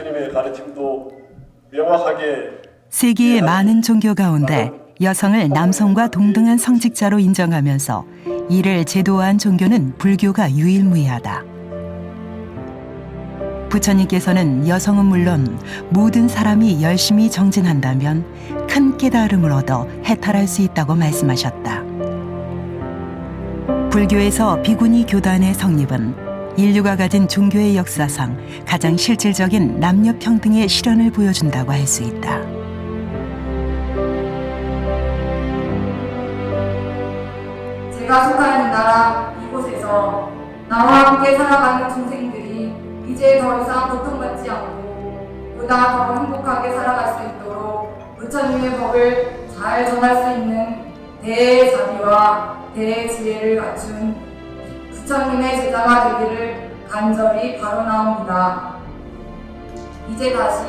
부처님의 가르침도 명확하게 세계의 많은 종교 가운데 여성을 남성과 동등한 성직자로 인정하면서 이를 제도화한 종교는 불교가 유일무이하다. 부처님께서는 여성은 물론 모든 사람이 열심히 정진한다면 큰 깨달음을 얻어 해탈할 수 있다고 말씀하셨다. 불교에서 비구니 교단의 성립은 인류가 가진 종교의 역사상 가장 실질적인 남녀 평등의 실현을 보여준다고 할 수 있다. 제가 속한 이 나라 이곳에서 나와 함께 살아가는 중생들이 이제 더 이상 고통받지 않고 보다 더 행복하게 살아갈 수 있도록 부처님의 법을 잘 전할 수 있는 대자비와 대지혜를 갖춘 부처님의 제자가 되기를 간절히 바라옵니다. 이제 다시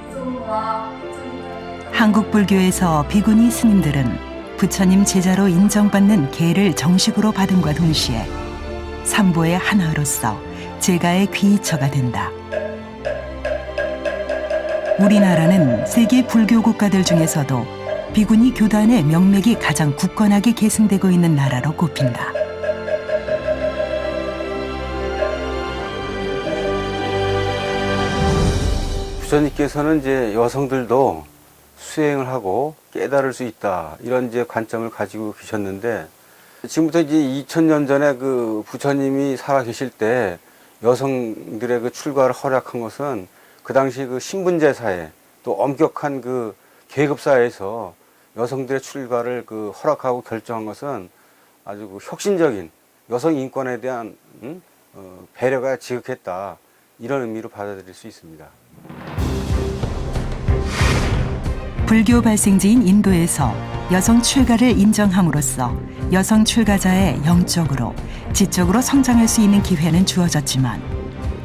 부처님과 부처님의 한국 불교에서 비구니 스님들은 부처님 제자로 인정받는 계를 정식으로 받음과 동시에 삼보의 하나로서 제가의 귀처가 된다. 우리나라는 세계 불교 국가들 중에서도 비구니 교단의 명맥이 가장 굳건하게 계승되고 있는 나라로 꼽힌다. 부처님께서는 이제 여성들도 수행을 하고 깨달을 수 있다, 이런 이제 관점을 가지고 계셨는데, 지금부터 이제 2000년 전에 그 부처님이 살아 계실 때 여성들의 그 출가를 허락한 것은 그 당시 그 신분제 사회, 또 엄격한 그 계급 사회에서 여성들의 출가를 그 허락하고 결정한 것은 아주 그 혁신적인 여성 인권에 대한 배려가 지극했다, 이런 의미로 받아들일 수 있습니다. 불교 발생지인 인도에서 여성 출가를 인정함으로써 여성 출가자의 영적으로, 지적으로 성장할 수 있는 기회는 주어졌지만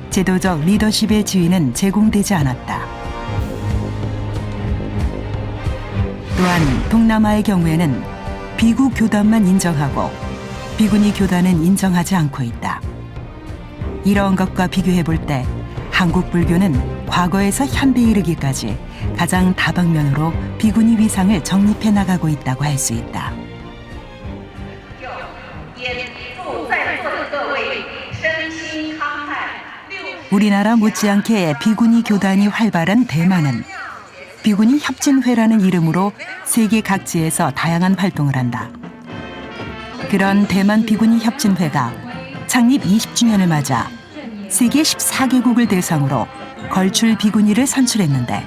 제도적 리더십의 지위는 제공되지 않았다. 또한 동남아의 경우에는 비구 교단만 인정하고 비구니 교단은 인정하지 않고 있다. 이런 것과 비교해 볼 때 한국 불교는 과거에서 현대에 이르기까지 가장 다방면으로 비구니 위상을 정립해 나가고 있다고 할 수 있다. 우리나라 못지않게 비구니 교단이 활발한 대만은 비구니 협진회라는 이름으로 세계 각지에서 다양한 활동을 한다. 그런 대만 비구니 협진회가 창립 20주년을 맞아 세계 14개국을 대상으로 걸출 비구니를 선출했는데,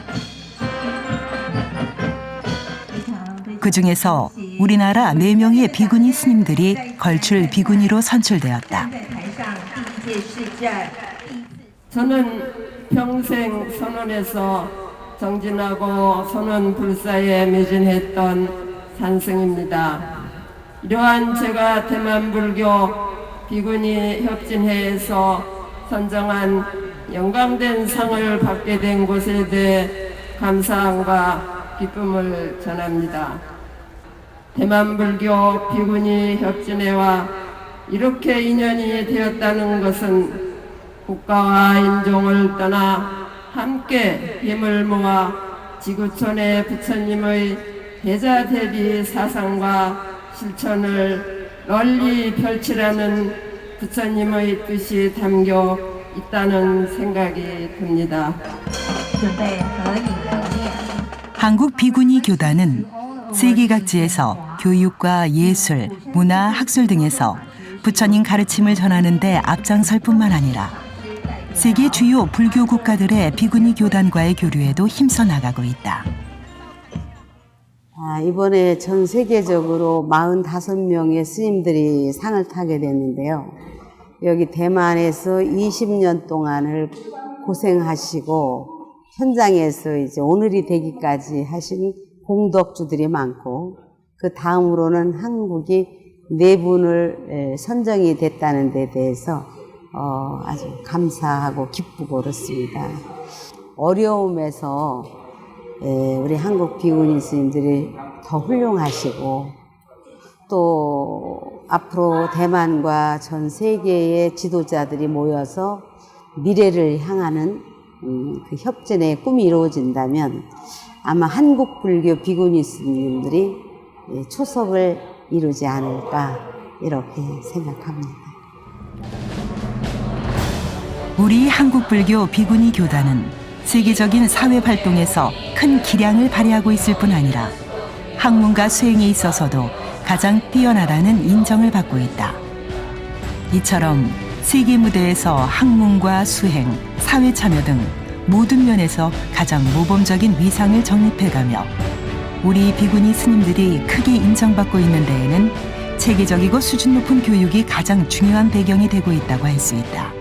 그 중에서 우리나라 4명의 비구니 스님들이 걸출 비구니로 선출되었다. 저는 평생 선원에서 정진하고 선원 불사에 매진했던 산승입니다. 이러한 제가 대만불교 비구니 협진회에서 선정한 영광된 상을 받게 된 것에 대해 감사함과 기쁨을 전합니다. 대만불교 비구니 협진회와 이렇게 인연이 되었다는 것은 국가와 인종을 떠나 함께 힘을 모아 지구촌의 부처님의 대자대비 사상과 실천을 널리 펼치라는 부처님의 뜻이 담겨 있다는 생각이 듭니다. 한국 비구니 교단은 세계 각지에서 교육과 예술, 문화, 학술 등에서 부처님 가르침을 전하는 데 앞장설 뿐만 아니라 세계 주요 불교 국가들의 비구니 교단과의 교류에도 힘써 나가고 있다. 이번에 전 세계적으로 45명의 스님들이 상을 타게 됐는데요. 여기 대만에서 20년 동안을 고생하시고 현장에서 이제 오늘이 되기까지 하신 공덕주들이 많고, 그 다음으로는 한국이 4분을 선정이 됐다는 데 대해서 아주 감사하고 기쁘고 그렇습니다. 어려움에서 우리 한국 비구니 스님들이 더 훌륭하시고, 또 앞으로 대만과 전 세계의 지도자들이 모여서 미래를 향하는 그 협진의 꿈이 이루어진다면 아마 한국 불교 비구니 스님들이 초석을 이루지 않을까 이렇게 생각합니다. 우리 한국불교 비구니 교단은 세계적인 사회 활동에서 큰 기량을 발휘하고 있을 뿐 아니라 학문과 수행에 있어서도 가장 뛰어나다는 인정을 받고 있다. 이처럼 세계 무대에서 학문과 수행, 사회 참여 등 모든 면에서 가장 모범적인 위상을 정립해가며 우리 비구니 스님들이 크게 인정받고 있는 데에는 체계적이고 수준 높은 교육이 가장 중요한 배경이 되고 있다고 할 수 있다.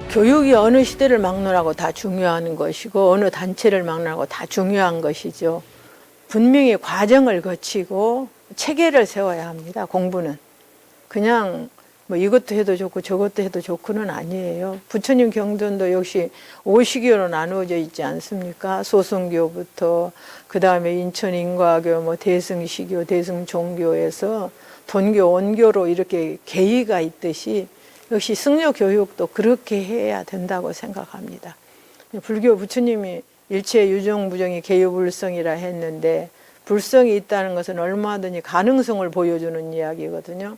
교육이 어느 시대를 막론하고 다 중요한 것이고 어느 단체를 막론하고 다 중요한 것이죠. 분명히 과정을 거치고 체계를 세워야 합니다. 공부는. 그냥 뭐 이것도 해도 좋고 저것도 해도 좋고는 아니에요. 부처님 경전도 역시 5시교로 나누어져 있지 않습니까? 소승교부터 그다음에 인천 인과교, 뭐 대승시교, 대승종교에서 돈교, 원교로 이렇게 계의가 있듯이 역시 승려 교육도 그렇게 해야 된다고 생각합니다. 불교 부처님이 일체 유정부정이 개유불성이라 했는데 불성이 있다는 것은 얼마든지 가능성을 보여주는 이야기거든요.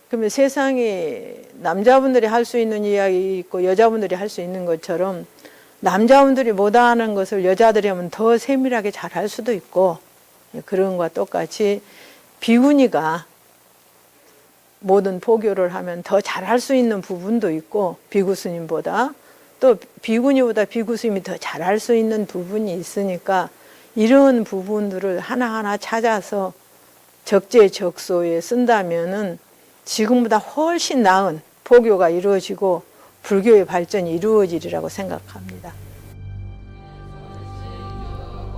그러면 세상에 남자분들이 할 수 있는 이야기 있고 여자분들이 할 수 있는 것처럼 남자분들이 못하는 것을 여자들이 하면 더 세밀하게 잘할 수도 있고 그런 것과 똑같이 비구니가 모든 포교를 하면 더 잘할 수 있는 부분도 있고 비구 스님보다 또 비구니보다 비구 스님이 더 잘할 수 있는 부분이 있으니까 이런 부분들을 하나하나 찾아서 적재적소에 쓴다면은 지금보다 훨씬 나은 포교가 이루어지고 불교의 발전이 이루어지리라고 생각합니다.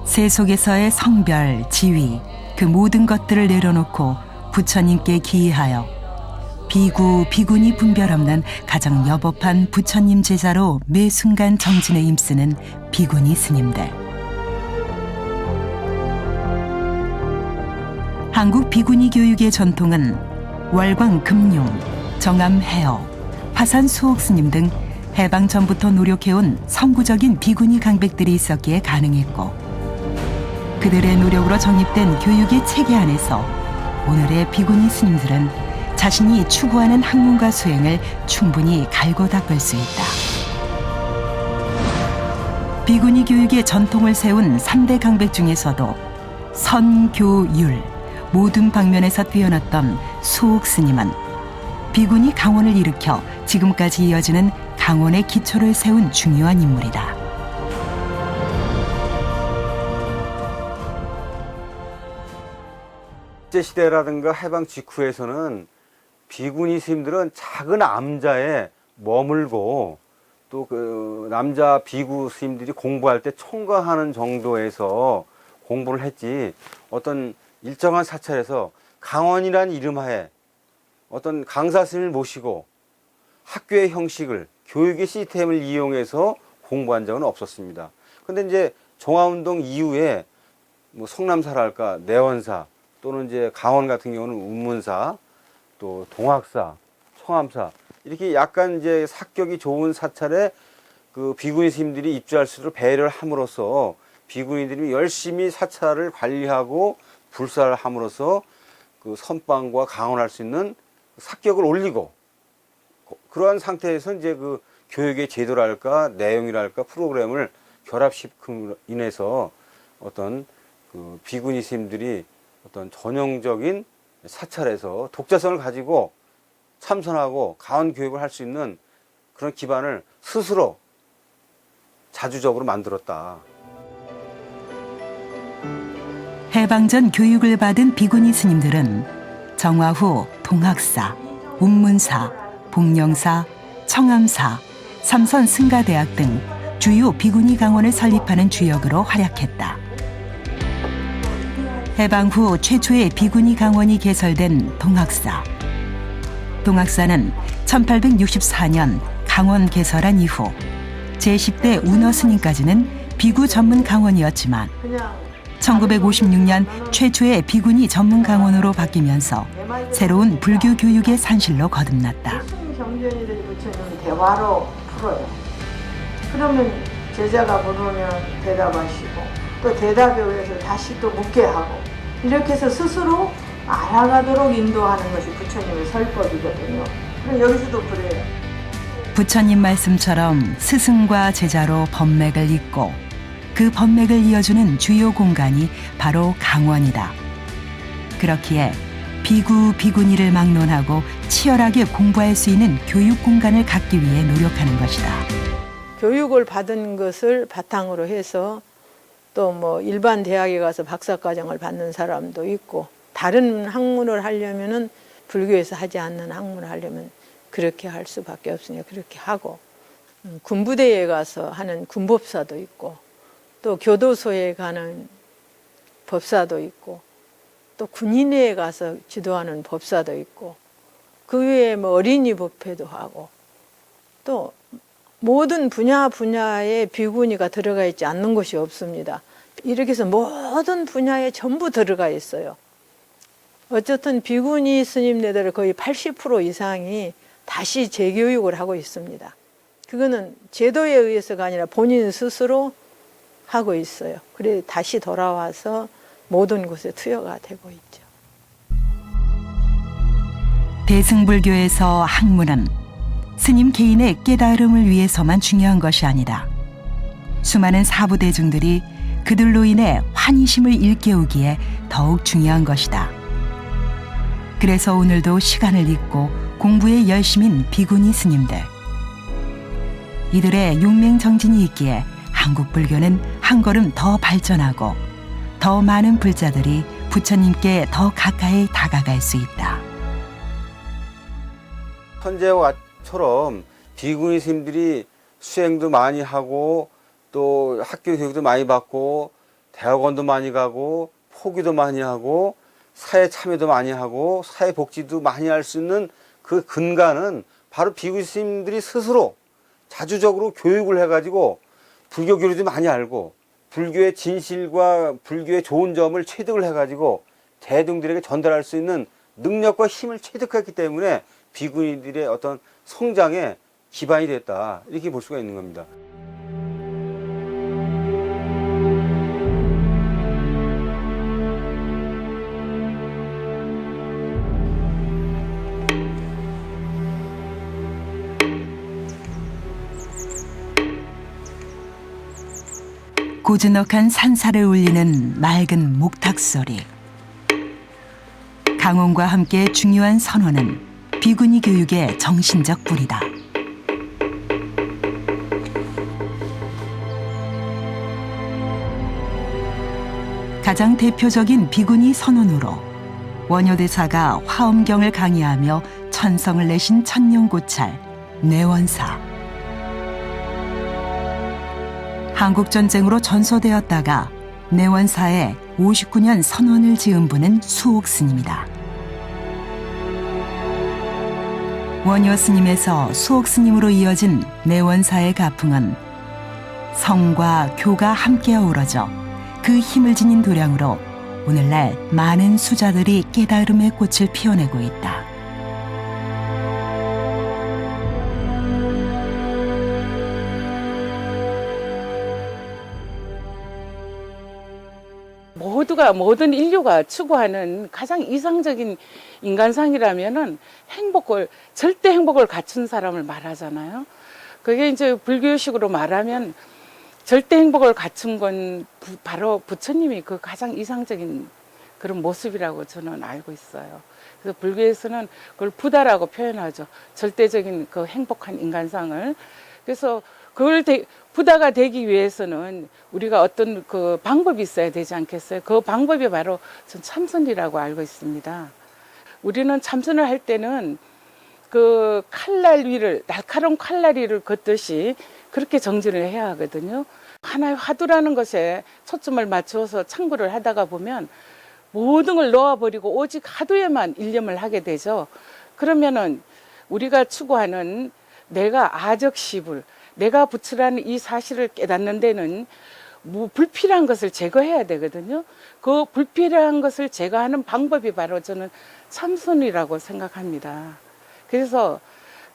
세속에서의 성별, 지위, 그 모든 것들을 내려놓고 부처님께 기의하여 비구, 비구니 분별 없는 가장 여법한 부처님 제자로 매 순간 정진에 힘쓰는 비구니 스님들. 한국 비구니 교육의 전통은 월광 금룡, 정암 해어, 화산 수옥 스님 등 해방 전부터 노력해온 선구적인 비구니 강백들이 있었기에 가능했고 그들의 노력으로 정립된 교육의 체계 안에서 오늘의 비구니 스님들은 자신이 추구하는 학문과 수행을 충분히 갈고 닦을 수 있다. 비구니 교육의 전통을 세운 3대 강백 중에서도 선교율, 모든 방면에서 뛰어났던 수옥 스님은 비구니 강원을 일으켜 지금까지 이어지는 강원의 기초를 세운 중요한 인물이다. 일제시대라든가 해방 직후에서는 비구니 스님들은 작은 암자에 머물고 또 그 남자 비구 스님들이 공부할 때 총괄하는 정도에서 공부를 했지 어떤 일정한 사찰에서 강원이라는 이름하에 어떤 강사 스님을 모시고 학교의 형식을 교육의 시스템을 이용해서 공부한 적은 없었습니다. 근데 이제 종합운동 이후에 뭐 성남사랄까 내원사 또는 이제 강원 같은 경우는 운문사 또 동학사, 청암사 이렇게 약간 이제 사격이 좋은 사찰에 그 비구니 스님들이 입주할 수 있도록 배려를 함으로써 비구니들이 열심히 사찰을 관리하고 불사를 함으로써 그 선방과 강원할 수 있는 사격을 올리고 그러한 상태에서 이제 그 교육의 제도랄까 내용이랄까 프로그램을 결합시킴으로 인해서 어떤 그 비구니 스님들이 어떤 전형적인 사찰에서 독자성을 가지고 참선하고 가원 교육을 할 수 있는 그런 기반을 스스로 자주적으로 만들었다. 해방 전 교육을 받은 비구니 스님들은 정화 후 동학사, 운문사, 복령사, 청암사, 삼선 승가대학 등 주요 비구니 강원을 설립하는 주역으로 활약했다. 해방 후 최초의 비구니 강원이 개설된 동학사. 동학사는 1864년 강원 개설한 이후 제10대 운어 스님까지는 비구 전문 강원이었지만 1956년 최초의 비구니 전문 강원으로 바뀌면서 새로운 불교 교육의 산실로 거듭났다. 경전이든 부처님은 대화로 풀어요. 그러면 제자가 물으면 대답하시고 또 대답에 의해서 다시 또 묻게 하고 이렇게 해서 스스로 알아가도록 인도하는 것이 부처님의 설법이거든요. 그럼 여기서도 그래요. 부처님 말씀처럼 스승과 제자로 법맥을 잇고 그 법맥을 이어주는 주요 공간이 바로 강원이다. 그렇기에 비구, 비구니를 막론하고 치열하게 공부할 수 있는 교육 공간을 갖기 위해 노력하는 것이다. 교육을 받은 것을 바탕으로 해서 또 뭐 일반 대학에 가서 박사과정을 받는 사람도 있고 다른 학문을 하려면은 불교에서 하지 않는 학문을 하려면 그렇게 할 수밖에 없으니까 그렇게 하고 군부대에 가서 하는 군법사도 있고 또 교도소에 가는 법사도 있고 또 군인회에 가서 지도하는 법사도 있고 그 외에 뭐 어린이 법회도 하고 또 모든 분야에 비구니가 들어가 있지 않는 곳이 없습니다. 이렇게 해서 모든 분야에 전부 들어가 있어요. 어쨌든 비구니 스님네들 거의 80% 이상이 다시 재교육을 하고 있습니다. 그거는 제도에 의해서가 아니라 본인 스스로 하고 있어요. 그래 다시 돌아와서 모든 곳에 투여가 되고 있죠. 대승불교에서 학문은 스님 개인의 깨달음을 위해서만 중요한 것이 아니다. 수많은 사부대중들이 그들로 인해 환희심을 일깨우기에 더욱 중요한 것이다. 그래서 오늘도 시간을 잊고 공부에 열심인 비구니 스님들. 이들의 용맹정진이 있기에 한국 불교는 한 걸음 더 발전하고 더 많은 불자들이 부처님께 더 가까이 다가갈 수 있다. 현재처럼 비구니 스님들이 수행도 많이 하고 또 학교 교육도 많이 받고 대학원도 많이 가고 포기도 많이 하고 사회 참여도 많이 하고 사회 복지도 많이 할 수 있는 그 근간은 바로 비구니 스님들이 스스로 자주적으로 교육을 해가지고 불교 교리도 많이 알고 불교의 진실과 불교의 좋은 점을 체득을 해가지고 대중들에게 전달할 수 있는 능력과 힘을 체득했기 때문에 비구니들의 어떤 성장에 기반이 됐다, 이렇게 볼 수가 있는 겁니다. 고즈넉한 산사를 울리는 맑은 목탁 소리. 강원과 함께 중요한 선원은 비구니 교육의 정신적 뿌리다. 가장 대표적인 비구니 선원으로 원효대사가 화엄경을 강의하며 천성을 내신 천룡고찰 내원사. 한국전쟁으로 전소되었다가 내원사에 59년 선원을 지은 분은 수옥스님이다. 원효스님에서 수옥스님으로 이어진 내원사의 가풍은 성과 교가 함께 어우러져 그 힘을 지닌 도량으로 오늘날 많은 수자들이 깨달음의 꽃을 피워내고 있다. 모든 인류가 추구하는 가장 이상적인 인간상이라면은 절대 행복을 갖춘 사람을 말하잖아요. 그게 이제 불교식으로 말하면 절대 행복을 갖춘 건 바로 부처님이 그 가장 이상적인 그런 모습이라고 저는 알고 있어요. 그래서 불교에서는 그걸 부다라고 표현하죠. 절대적인 그 행복한 인간상을. 그래서 그걸 부다가 되기 위해서는 우리가 어떤 그 방법이 있어야 되지 않겠어요? 그 방법이 바로 전 참선이라고 알고 있습니다. 우리는 참선을 할 때는 그 날카로운 칼날 위를 걷듯이 그렇게 정진을 해야 하거든요. 하나의 화두라는 것에 초점을 맞추어서 참고를 하다가 보면 모든 걸 놓아버리고 오직 화두에만 일념을 하게 되죠. 그러면은 우리가 추구하는 내가 아적시불, 내가 부처라는 이 사실을 깨닫는 데는 불필요한 것을 제거해야 되거든요. 그 불필요한 것을 제거하는 방법이 바로 저는 참선이라고 생각합니다. 그래서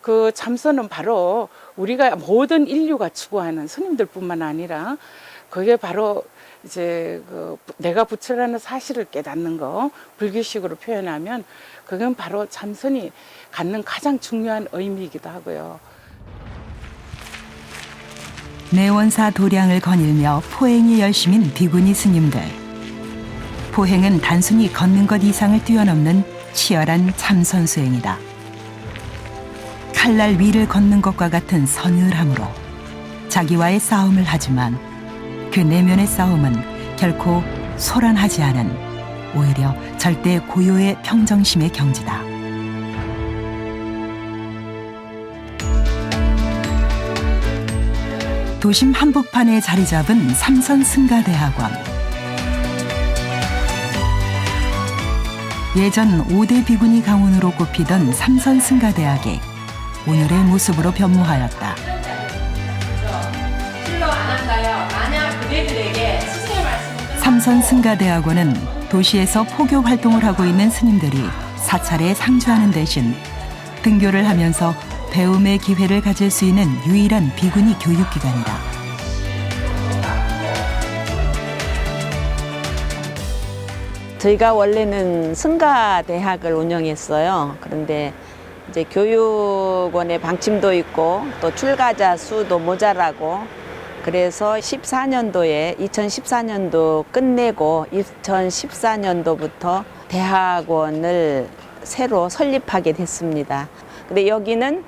그 참선은 바로 우리가 모든 인류가 추구하는 스님들뿐만 아니라 그게 바로 이제 그 내가 부처라는 사실을 깨닫는 거, 불교식으로 표현하면 그건 바로 참선이 갖는 가장 중요한 의미이기도 하고요. 내원사 도량을 거닐며 포행이 열심인 비구니 스님들. 포행은 단순히 걷는 것 이상을 뛰어넘는 치열한 참선 수행이다. 칼날 위를 걷는 것과 같은 서늘함으로 자기와의 싸움을 하지만 그 내면의 싸움은 결코 소란하지 않은 오히려 절대 고요의 평정심의 경지다. 도심 한복판에 자리 잡은 삼선승가대학원. 예전 5대 비구니 강원으로 꼽히던 삼선승가대학이 오늘의 모습으로 변모하였다. 삼선승가대학원은 도시에서 포교 활동을 하고 있는 스님들이 사찰에 상주하는 대신 등교를 하면서 배움의 기회를 가질 수 있는 유일한 비구니 교육기관이다. 저희가 원래는 승가대학을 운영했어요. 그런데 이제 교육원의 방침도 있고 또 출가자 수도 모자라고 그래서 2014년도 끝내고 2014년도부터 대학원을 새로 설립하게 됐습니다. 근데 여기는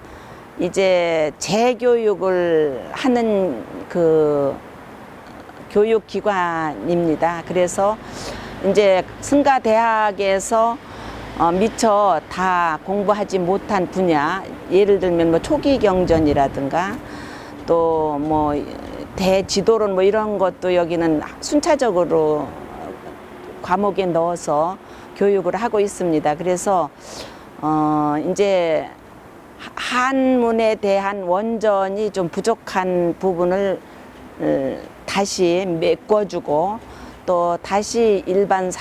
이제 재교육을 하는 그 교육기관입니다. 그래서 이제 승가대학에서 미처 다 공부하지 못한 분야, 예를 들면 뭐 초기경전이라든가 또 뭐 대지도론 뭐 이런 것도 여기는 순차적으로 과목에 넣어서 교육을 하고 있습니다. 그래서 이제 한문에 대한 원전이 좀 부족한 부분을 다시 메꿔주고 또 다시 일반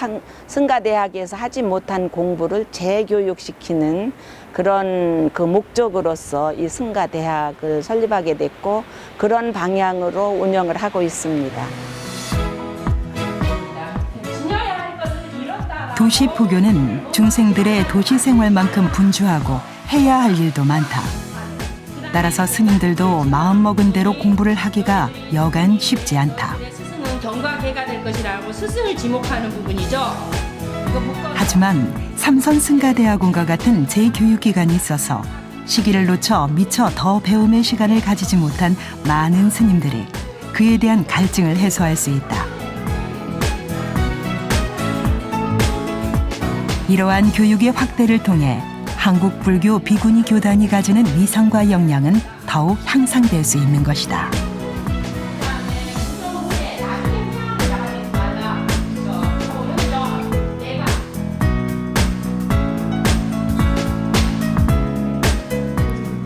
승가대학에서 하지 못한 공부를 재교육시키는 그런 그 목적으로서 이 승가대학을 설립하게 됐고 그런 방향으로 운영을 하고 있습니다. 도시 포교는 중생들의 도시 생활만큼 분주하고 해야 할 일도 많다. 따라서 스님들도 마음먹은 대로 공부를 하기가 여간 쉽지 않다. 스승은 경과계가 될 것이라고 스승을 지목하는 부분이죠. 하지만 삼선승가대학원과 같은 재교육기관이 있어서 시기를 놓쳐 미처 더 배움의 시간을 가지지 못한 많은 스님들이 그에 대한 갈증을 해소할 수 있다. 이러한 교육의 확대를 통해 한국 불교 비구니 교단이 가지는 위상과 역량은 더욱 향상될 수 있는 것이다.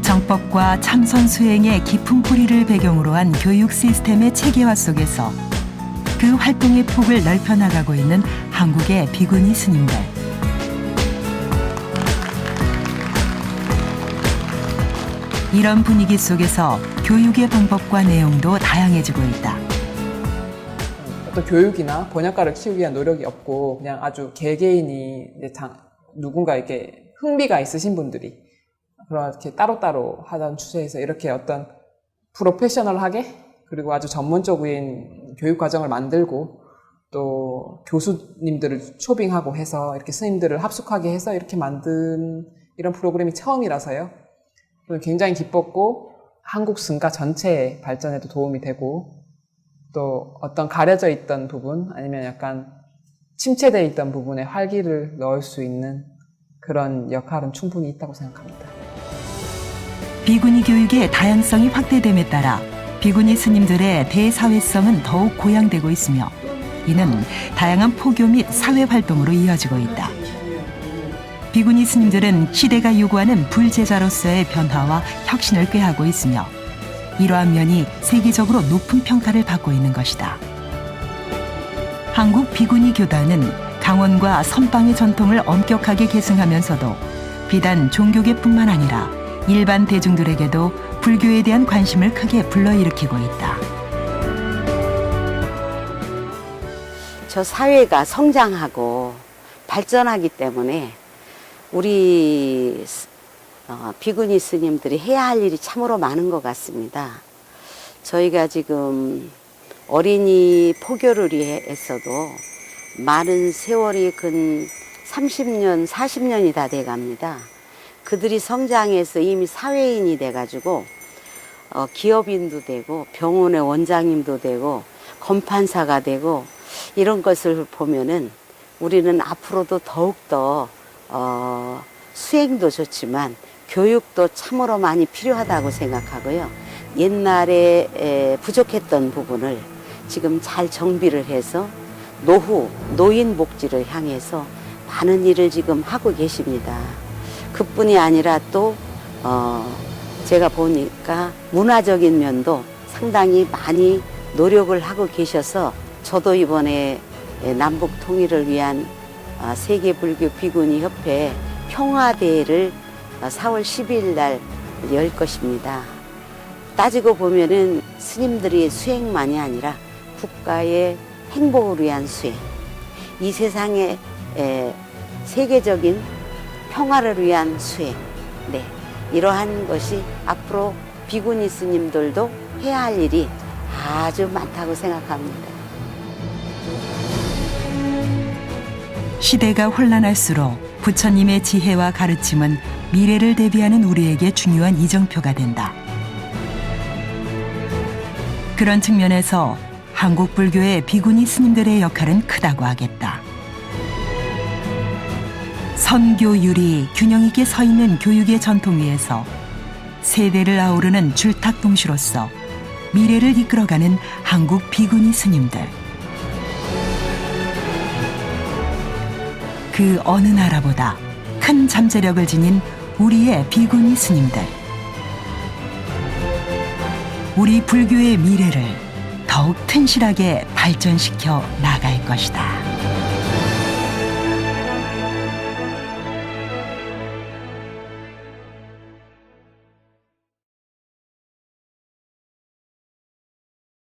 정법과 참선 수행의 깊은 뿌리를 배경으로 한 교육 시스템의 체계화 속에서 그 활동의 폭을 넓혀 나가고 있는 한국의 비구니 스님들. 이런 분위기 속에서 교육의 방법과 내용도 다양해지고 있다. 어떤 교육이나 번역가를 키우기 위한 노력이 없고 그냥 아주 개개인이 누군가에게 흥미가 있으신 분들이 그렇게 따로따로 하던 추세에서 이렇게 어떤 프로페셔널하게 그리고 아주 전문적인 교육 과정을 만들고 또 교수님들을 초빙하고 해서 이렇게 스님들을 합숙하게 해서 이렇게 만든 이런 프로그램이 처음이라서요. 굉장히 기뻤고 한국 승가 전체의 발전에도 도움이 되고 또 어떤 가려져 있던 부분 아니면 약간 침체되어 있던 부분에 활기를 넣을 수 있는 그런 역할은 충분히 있다고 생각합니다. 비구니 교육의 다양성이 확대됨에 따라 비구니 스님들의 대사회성은 더욱 고양되고 있으며 이는 다양한 포교 및 사회활동으로 이어지고 있다. 비구니 스님들은 시대가 요구하는 불제자로서의 변화와 혁신을 꾀하고 있으며 이러한 면이 세계적으로 높은 평가를 받고 있는 것이다. 한국 비구니 교단은 강원과 선방의 전통을 엄격하게 계승하면서도 비단 종교계뿐만 아니라 일반 대중들에게도 불교에 대한 관심을 크게 불러일으키고 있다. 저 사회가 성장하고 발전하기 때문에 우리 비구니 스님들이 해야 할 일이 참으로 많은 것 같습니다. 저희가 지금 어린이 포교를 위해서도 많은 세월이 근 30년, 40년이 다 돼갑니다. 그들이 성장해서 이미 사회인이 돼가지고 기업인도 되고 병원의 원장님도 되고 검판사가 되고 이런 것을 보면은 우리는 앞으로도 더욱더 수행도 좋지만 교육도 참으로 많이 필요하다고 생각하고요. 옛날에 부족했던 부분을 지금 잘 정비를 해서 노인 복지를 향해서 많은 일을 지금 하고 계십니다. 그뿐이 아니라 또 제가 보니까 문화적인 면도 상당히 많이 노력을 하고 계셔서 저도 이번에 남북 통일을 위한 세계불교 비구니 협회 평화대회를 4월 12일 날 열 것입니다. 따지고 보면은 스님들이 수행만이 아니라 국가의 행복을 위한 수행, 이 세상의 세계적인 평화를 위한 수행, 네, 이러한 것이 앞으로 비구니 스님들도 해야 할 일이 아주 많다고 생각합니다. 시대가 혼란할수록 부처님의 지혜와 가르침은 미래를 대비하는 우리에게 중요한 이정표가 된다. 그런 측면에서 한국 불교의 비구니 스님들의 역할은 크다고 하겠다. 선교율이 균형 있게 서 있는 교육의 전통 위에서 세대를 아우르는 줄탁동시로서 미래를 이끌어가는 한국 비구니 스님들. 그 어느 나라보다 큰 잠재력을 지닌 우리의 비구니 스님들. 우리 불교의 미래를 더욱 튼실하게 발전시켜 나갈 것이다.